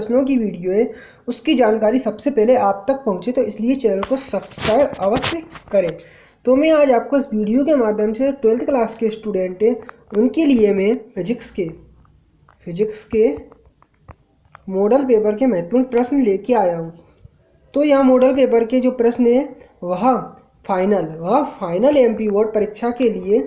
प्रश्नों की वीडियो है उसकी जानकारी सबसे पहले आप तक पहुंचे, तो इसलिए चैनल को सब्सक्राइब अवश्य करें। तो मैं आज आपको इस वीडियो के माध्यम से 12th क्लास के स्टूडेंट हैं उनके लिए मैं फिजिक्स के मॉडल पेपर के महत्वपूर्ण प्रश्न लेके आया हूं। तो यह मॉडल पेपर के जो प्रश्न है वह फाइनल एमपी बोर्ड परीक्षा के लिए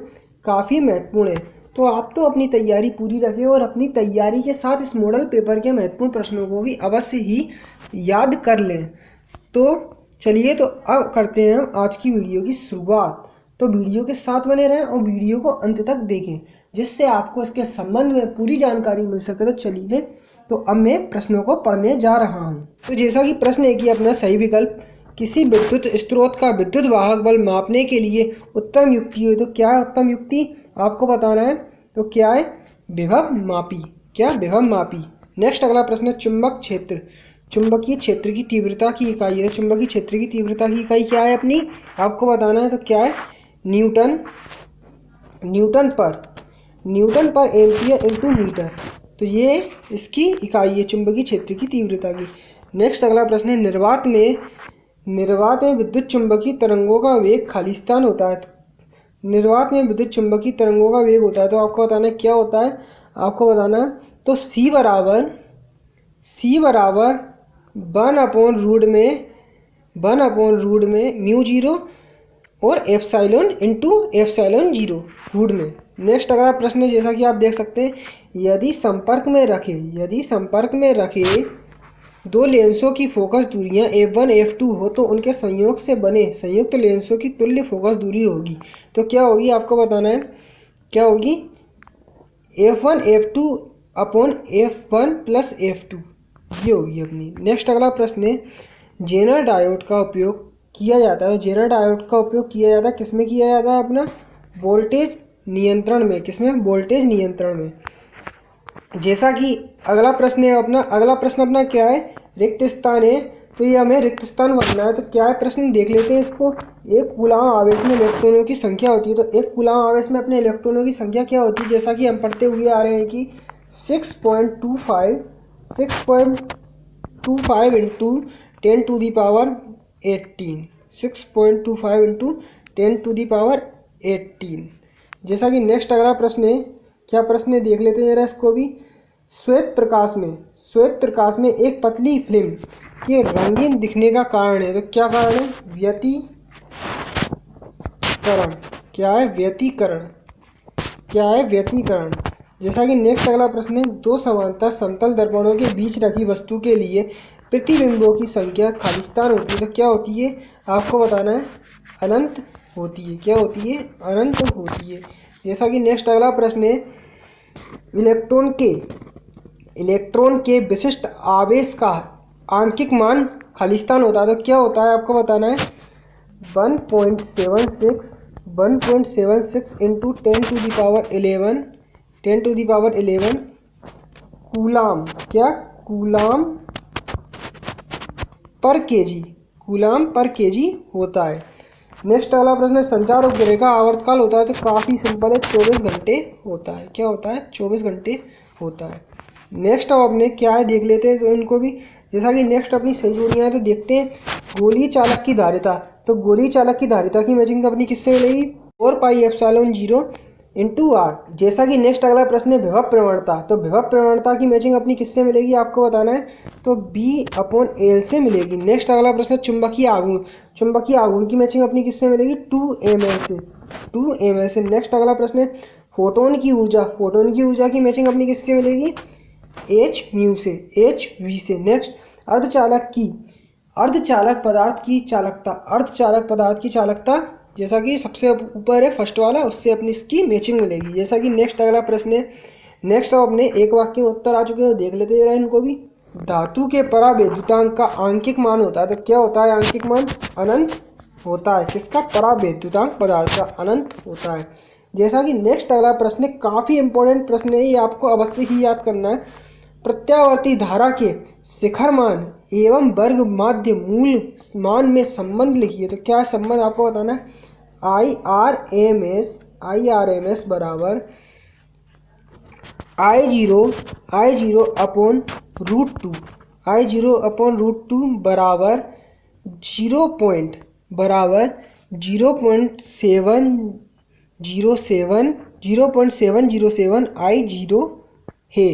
काफ़ी महत्वपूर्ण है। तो आप तो अपनी तैयारी पूरी रखें और अपनी तैयारी के साथ इस मॉडल पेपर के महत्वपूर्ण प्रश्नों को भी अवश्य ही याद कर लें। तो चलिए, तो अब करते हैं हम आज की वीडियो की शुरुआत। तो वीडियो के साथ बने रहें और वीडियो को अंत तक देखें, जिससे आपको इसके संबंध में पूरी जानकारी मिल सके। तो चलिए, तो अब मैं प्रश्नों को पढ़ने जा रहा हूँ। तो जैसा कि प्रश्न है कि अपना सही विकल्प, किसी विद्युत स्रोत का विद्युत वाहक बल मापने के लिए उत्तम युक्ति है। तो क्या है उत्तम युक्ति, आपको बताना है। तो क्या है, विभव मापी। क्या, विभव मापी। नेक्स्ट अगला प्रश्न है, चुंबकीय क्षेत्र की तीव्रता की इकाई है। चुंबकीय क्षेत्र की तीव्रता की इकाई क्या है अपनी, आपको बताना है। तो क्या है, न्यूटन पर एम्पियर इंटू मीटर। तो ये इसकी इकाई है चुंबकीय क्षेत्र की तीव्रता की। नेक्स्ट अगला प्रश्न है, निर्वात में विद्युत चुंबकीय तरंगों का वेग खालिस्तान होता है। निर्वात में विद्युत चुंबकीय तरंगों का वेग होता है। तो आपको बताना है क्या होता है, आपको बताना है। तो C बराबर 1/√में म्यू जीरो और epsilon into epsilon zero root में। नेक्स्ट अगला प्रश्न है, जैसा कि आप देख सकते हैं, यदि संपर्क में रखे दो लेंसों की फोकस दूरियां f1 f2 हो तो उनके संयोग से बने संयुक्त लेंसों की तुल्य फोकस दूरी होगी। तो क्या होगी, आपको बताना है। क्या होगी, f1 f2 upon f1 plus f2, ये होगी अपनी। नेक्स्ट अगला प्रश्न है, जेनर डायोड का उपयोग किया जाता है। जेनर डायोड का उपयोग किया जाता है, किसमें किया जाता है, अपना वोल्टेज नियंत्रण में। किसमें, वोल्टेज नियंत्रण में। जैसा कि अगला प्रश्न अपना क्या है, रिक्त स्थान है। तो ये हमें रिक्त स्थान भरना है। तो क्या है प्रश्न, देख लेते हैं इसको। एक कूलाम आवेश में इलेक्ट्रॉनों की संख्या होती है। तो एक कूलाम आवेश में अपने इलेक्ट्रॉनों की संख्या क्या होती है, जैसा कि हम पढ़ते हुए आ रहे हैं कि 6.25 into 10 to the power 18। 6.25 into 10 to the power 18। जैसा कि नेक्स्ट अगला प्रश्न है, क्या प्रश्न है देख लेते हैं जरा इसको भी। श्वेत प्रकाश में एक पतली फिल्म के रंगीन दिखने का कारण है। तो क्या कारण है, व्यतिकरण। क्या है, व्यतिकरण। जैसा कि नेक्स्ट अगला प्रश्न है, दो समांतर समतल दर्पणों के बीच रखी वस्तु के लिए प्रतिबिंबों की संख्या खालिस्तान होती है। तो क्या होती है, आपको बताना है, अनंत होती है। क्या होती है, अनंत होती है। जैसा कि नेक्स्ट अगला प्रश्न है, इलेक्ट्रॉन के विशिष्ट आवेश का आंशिक मान खालिस्तान होता है। तो क्या होता है, आपको बताना है। 1.76 into 10 to the power 11 coulomb. क्या, कूलाम पर केजी होता है। नेक्स्ट अगला प्रश्न है, संचार उपग्रह का आवर्तकाल होता है। तो काफ़ी सिंपल है, 24 घंटे होता है। क्या होता है, 24 घंटे होता है। नेक्स्ट अब अपने क्या है देख लेते हैं तो इनको भी। जैसा कि नेक्स्ट अपनी सही जोड़ियाँ है, तो देखते हैं। गोलीय चालक की धारिता। तो गोलीय चालक की धारिता की मैचिंग अपनी किससे मिलेगी, 4πε0 इंटू आर। जैसा कि नेक्स्ट अगला प्रश्न है, विभव प्रवणता। तो विभव प्रवणता की मैचिंग अपनी किससे मिलेगी, आपको बताना है। तो B/L से मिलेगी। नेक्स्ट अगला प्रश्न है, चुंबकीय आघूर्ण की मैचिंग अपनी किससे मिलेगी, 2ml से। नेक्स्ट अगला प्रश्न है, फोटोन की ऊर्जा की मैचिंग अपनी किससे मिलेगी, hv से। नेक्स्ट, अर्धचालक पदार्थ की चालकता, जैसा कि सबसे ऊपर है फर्स्ट वाला, उससे अपनी इसकी मैचिंग मिलेगी। जैसा कि नेक्स्ट अगला प्रश्न है। नेक्स्ट अब अपने एक वाक्य में उत्तर आ चुके हैं, देख लेते हैं इनको भी। धातु के परावैद्युतांक का आंशिक मान होता है। तो क्या होता है, आंशिक मान अनंत होता है। किसका, परावैद्युतांक पदार्थ का अनंत होता है। जैसा कि नेक्स्ट अगला प्रश्न काफ़ी इंपॉर्टेंट प्रश्न है, ये आपको अवश्य ही याद करना है। प्रत्यावर्ती धारा के शिखर मान एवं वर्ग माध्य मूल मान में संबंध लिखिए। तो क्या संबंध, आपको बताना है। IRMS बराबर I0 अपॉन √2। I0 अपॉन √2 बराबर 0.707 I0 है,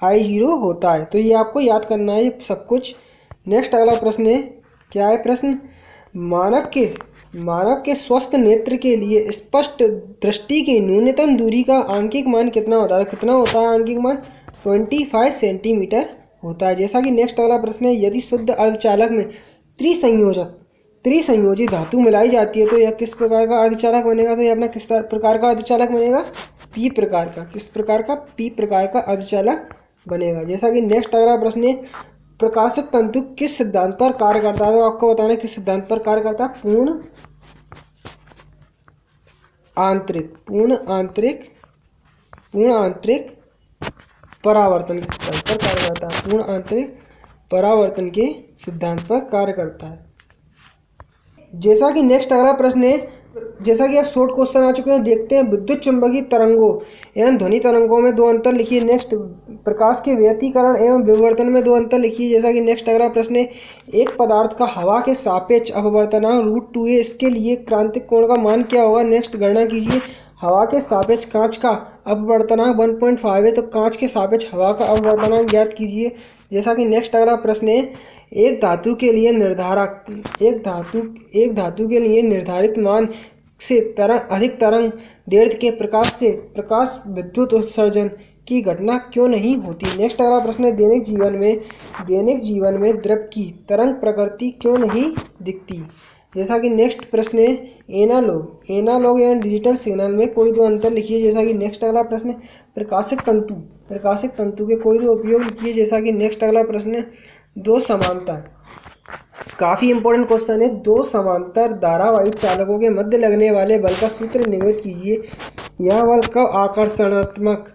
I0 होता है। तो ये आपको याद करना है ये सब कुछ। नेक्स्ट अगला प्रश्न है, क्या है प्रश्न? मानव के स्वस्थ नेत्र के लिए स्पष्ट दृष्टि की न्यूनतम दूरी का आंकिक मान कितना होता है? कितना होता है आंकिक मान? 25 सेंटीमीटर होता है। जैसा कि नेक्स्ट अगला प्रश्न है, यदि शुद्ध अर्धचालक में त्रिसंयोजित धातु मिलाई जाती है तो यह किस प्रकार का अर्धचालक बनेगा? तो यह अपना किस प्रकार का अर्धचालक बनेगा? पी प्रकार का। किस प्रकार का? पी प्रकार का अर्धचालक बनेगा। जैसा कि नेक्स्ट अगला प्रश्न है, प्रकाशित तंतु किस सिद्धांत पर कार्य करता है? तो आपको बताना है किस सिद्धांत पर कार्य करता है? पूर्ण आंतरिक परावर्तन के सिद्धांत पर कार्य करता है। पूर्ण आंतरिक परावर्तन के सिद्धांत पर कार्य करता है। जैसा कि नेक्स्ट अगला प्रश्न है, जैसा कि आप शॉर्ट क्वेश्चन आ चुके हैं, देखते हैं। विद्युत चुंबकीय तरंगों एवं ध्वनि तरंगों में 2 अंतर लिखिए। नेक्स्ट, प्रकाश के व्यतिकरण एवं विवर्तन में 2 अंतर लिखिए। जैसा कि नेक्स्ट अगला प्रश्न है, एक पदार्थ का हवा के सापेक्ष अपवर्तनांक √2 है, इसके लिए क्रांतिक कोण का मान क्या होगा? नेक्स्ट गणना कीजिए। हवा के सापेक्ष कांच का अपवर्तनांक 1.5 है, तो कांच के सापेक्ष हवा का अपवर्तनांक ज्ञात कीजिए। जैसा कि नेक्स्ट अगला प्रश्न है, एक धातु के लिए निर्धारित मान से अधिक तरंग दैर्ध्य के प्रकाश विद्युत उत्सर्जन की घटना क्यों नहीं होती? नेक्स्ट अगला प्रश्न है, दैनिक जीवन में द्रव की तरंग प्रकृति क्यों नहीं दिखती? जैसा कि नेक्स्ट प्रश्न है, एनालॉग एवं डिजिटल सिग्नल में कोई 2 अंतर लिखिए। जैसा कि नेक्स्ट अगला प्रश्न है, प्रकाशिक तंतु के कोई 2 उपयोग लिखिए। जैसा कि नेक्स्ट अगला प्रश्न है, 2 समांतर, काफी इंपॉर्टेंट क्वेश्चन है, 2 समांतर धारावाही चालकों के मध्य लगने वाले बल का सूत्र निरूपित कीजिए। यह बल कब आकर्षणात्मक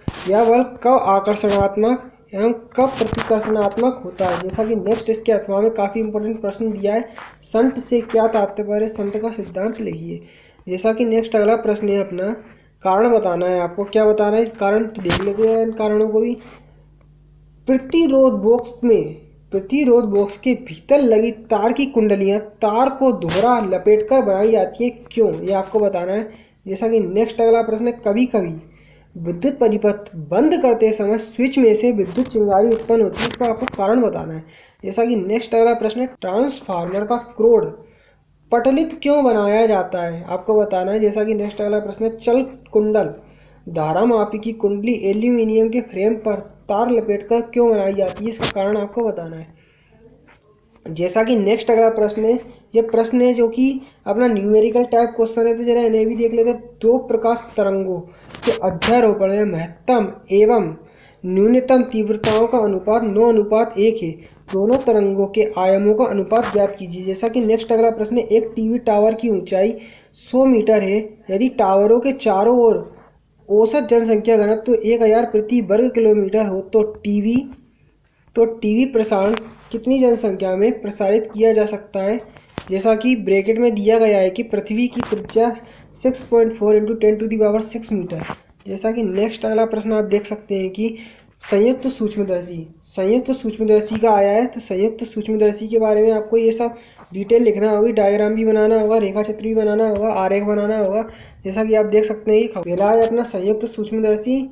एवं कब प्रतिकर्षणात्मक होता है? जैसा कि नेक्स्ट इसके अथवा में काफी इंपॉर्टेंट प्रश्न दिया है, संट से क्या तात्पर्य? संट का सिद्धांत लिखिए। जैसा कि नेक्स्ट अगला प्रश्न है, अपना कारण बताना है आपको। क्या बताना है? कारण तो देख लेते हैं इन कारणों को भी। प्रतिरोध बॉक्स के भीतर लगी तार की कुंडलियां तार को दोहरा लपेटकर बनाई जाती है, क्यों? ये आपको बताना है। जैसा कि नेक्स्ट अगला प्रश्न है, कभी कभी विद्युत परिपथ बंद करते समय स्विच में से विद्युत चिंगारी उत्पन्न होती है, इसका आपको कारण बताना है। जैसा कि नेक्स्ट अगला प्रश्न है, ट्रांसफार्मर का क्रोड पटलित क्यों बनाया जाता है? आपको बताना है। जैसा कि नेक्स्ट अगला प्रश्न है, चल कुंडल धारामापी की कुंडली एल्यूमिनियम के फ्रेम पर तार लपेटकर क्यों बनाई जाती है? इसका कारण आपको बताना है। जैसा कि नेक्स्ट अगला प्रश्न है, ये प्रश्न है जो कि अपना न्यूमेरिकल टाइप क्वेश्चन है, तो जरा इन्हें भी देख लेते हैं। 2 प्रकाश तरंगों के अध्यारोपण में महत्तम एवं न्यूनतम तीव्रताओं का अनुपात 9:1 है। दोनों तरंगों के आयामों का अनुपात ज्ञात कीजिए। जैसा कि नेक्स्ट अगला प्रश्न है, एक टीवी टावर की ऊंचाई 100 मीटर है, यदि टावरों के चारों ओर औसत जनसंख्या घनत्व 1000 प्रति वर्ग किलोमीटर हो तो टीवी प्रसारण कितनी जनसंख्या में प्रसारित किया जा सकता है? जैसा कि ब्रैकेट में दिया गया है कि पृथ्वी की त्रिज्या 6.4 × 10⁶ मीटर। जैसा कि नेक्स्ट अगला प्रश्न आप देख सकते हैं कि संयुक्त सूक्ष्मदर्शी का आया है, तो संयुक्त सूक्ष्मदर्शी के बारे में आपको ये सब डिटेल लिखना होगी, डायग्राम भी बनाना होगा, रेखा चित्र भी बनाना होगा, आरेख बनाना होगा। जैसा कि आप देख सकते हैं कि पहला है अपना संयुक्त सूक्ष्मदर्शी,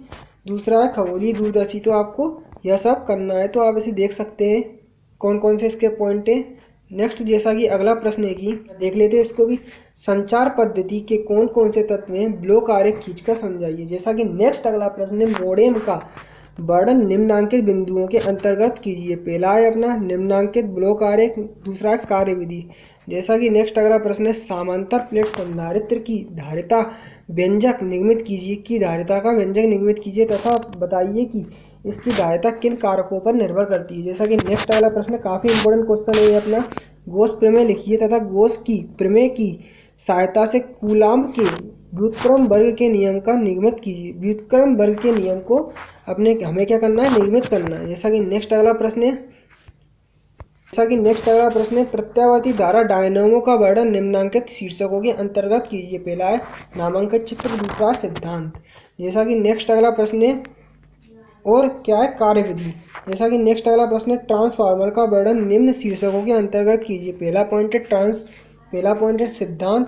दूसरा है खगोलीय दूरदर्शी। तो आपको यह सब करना है, तो आप इसे देख सकते हैं कौन कौन से इसके पॉइंट हैं। नेक्स्ट जैसा कि अगला प्रश्न है कि देख लेते हैं इसको भी, संचार पद्धति के कौन कौन से तत्व हैं? ब्लॉक आरेख खींचकर समझाइए। जैसा कि नेक्स्ट अगला प्रश्न है, मोडेम का वर्णन निम्नांकित बिंदुओं के अंतर्गत कीजिए। पहला है अपना निम्नांकित ब्लॉक आरेख, दूसरा है कार्यविधि। जैसा कि नेक्स्ट अगला प्रश्न है, समांतर प्लेट संधारित्र की धारिता व्यंजक निगमित कीजिए तथा बताइए कि इसकी धारिता किन कारकों पर निर्भर करती है। जैसा कि नेक्स्ट अगला प्रश्न काफी इंपॉर्टेंट क्वेश्चन है ये अपना, गॉस प्रमेय लिखिए तथा गॉस की प्रमेय की सहायता से कूलाम्ब के व्युत्क्रम वर्ग के नियम का निगमित कीजिए। व्युत्क्रम वर्ग के नियम को हमें क्या करना है? निगमित करना है। जैसा कि नेक्स्ट अगला प्रश्न है, प्रत्यावर्ती धारा डायनामो का वर्णन निम्नांकित शीर्षकों के अंतर्गत कीजिए। पहला है नामांकित चित्र, दूसरा सिद्धांत। जैसा कि नेक्स्ट अगला प्रश्न है, और क्या है कार्यविधि। जैसा कि नेक्स्ट अगला प्रश्न है, ट्रांसफार्मर का वर्णन निम्न शीर्षकों के अंतर्गत कीजिए। पहला पॉइंट है सिद्धांत,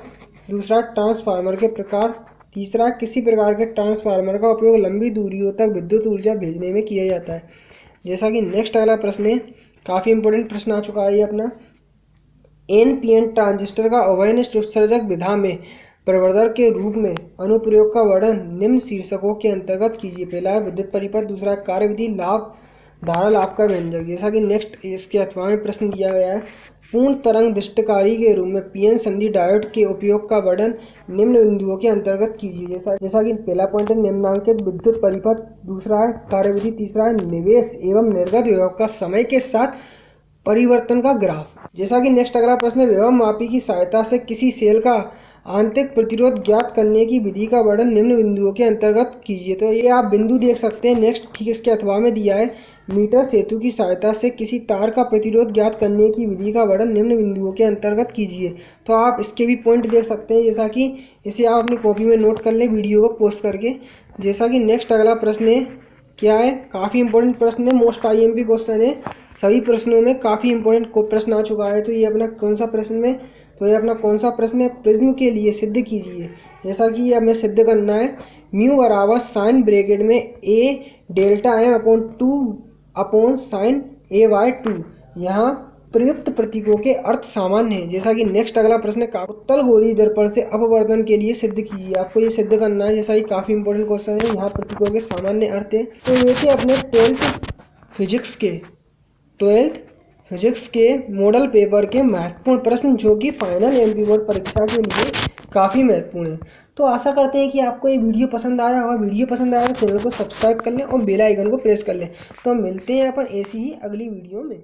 दूसरा ट्रांसफार्मर के प्रकार, तीसरा किसी प्रकार के ट्रांसफार्मर का उपयोग लंबी दूरियों तक विद्युत ऊर्जा भेजने में किया जाता है। जैसा कि नेक्स्ट अगला प्रश्न है, काफ़ी इंपॉर्टेंट प्रश्न आ चुका है ये अपना, एनपीएन ट्रांजिस्टर का अवयनिष्ठ उत्सर्जक विधा में प्रवर्धक के रूप में अनुप्रयोग का वर्णन निम्न शीर्षकों के अंतर्गत कीजिए। पहला है विद्युत परिपथ, दूसरा कार्यविधि, लाभ, धारा लाभ का व्यंजक। जैसा कि नेक्स्ट इसके 8वां प्रश्न दिया गया है, पूर्ण तरंग दृष्टिकारी के रूप में पीएन संधि डायोड के उपयोग का वर्णन निम्न बिंदुओं के अंतर्गत कीजिए। जैसा कि पहला पॉइंट है निम्नांकित विद्युत परिपथ, दूसरा है कार्यविधि, तीसरा है निवेश एवं निर्गत विभव का समय के साथ परिवर्तन का ग्राफ। जैसा कि नेक्स्ट अगला प्रश्न है, विभव मापी की सहायता से किसी सेल का आंतरिक प्रतिरोध ज्ञात करने की विधि का वर्णन निम्न बिंदुओं के अंतर्गत कीजिए। तो ये आप बिंदु देख सकते हैं। नेक्स्ट ठीक इसके 8वां में दिया है, मीटर सेतु की सहायता से किसी तार का प्रतिरोध ज्ञात करने की विधि का वर्णन निम्न बिंदुओं के अंतर्गत कीजिए। तो आप इसके भी पॉइंट देख सकते हैं, जैसा कि इसे आप अपनी कॉपी में नोट कर लें वीडियो को पोस्ट करके। जैसा कि नेक्स्ट अगला प्रश्न है, क्या है, काफ़ी इंपॉर्टेंट प्रश्न है, मोस्ट आईएमपी क्वेश्चन है, सभी प्रश्नों में काफ़ी इंपॉर्टेंट प्रश्न आ चुका है। तो ये अपना कौन सा प्रश्न में, तो ये अपना कौन सा प्रश्न है, प्रिज्म के लिए सिद्ध कीजिए। जैसा कि ये हमें सिद्ध करना है, म्यू बराबर साइन ब्रैकेट में A delta M upon 2 upon sign A by 2, यहाँ प्रयुक्त प्रतीकों के अर्थ सामान्य है। जैसा कि नेक्स्ट अगला प्रश्न है, उत्तल गोलीय दर्पण से अपवर्तन के लिए सिद्ध कीजिए। आपको ये सिद्ध करना है। जैसा कि काफ़ी इंपॉर्टेंट क्वेश्चन है, यहाँ प्रतीकों के सामान्य अर्थ है। तो ये थे अपने 12th फिजिक्स के मॉडल पेपर के महत्वपूर्ण प्रश्न, जो कि फाइनल एमपी बोर्ड परीक्षा के लिए काफ़ी महत्वपूर्ण है। तो आशा करते हैं कि आपको ये वीडियो पसंद आया होगा। वीडियो पसंद आया तो चैनल को सब्सक्राइब कर लें और बेल आइकन को प्रेस कर लें। तो मिलते हैं अपन ऐसी ही अगली वीडियो में।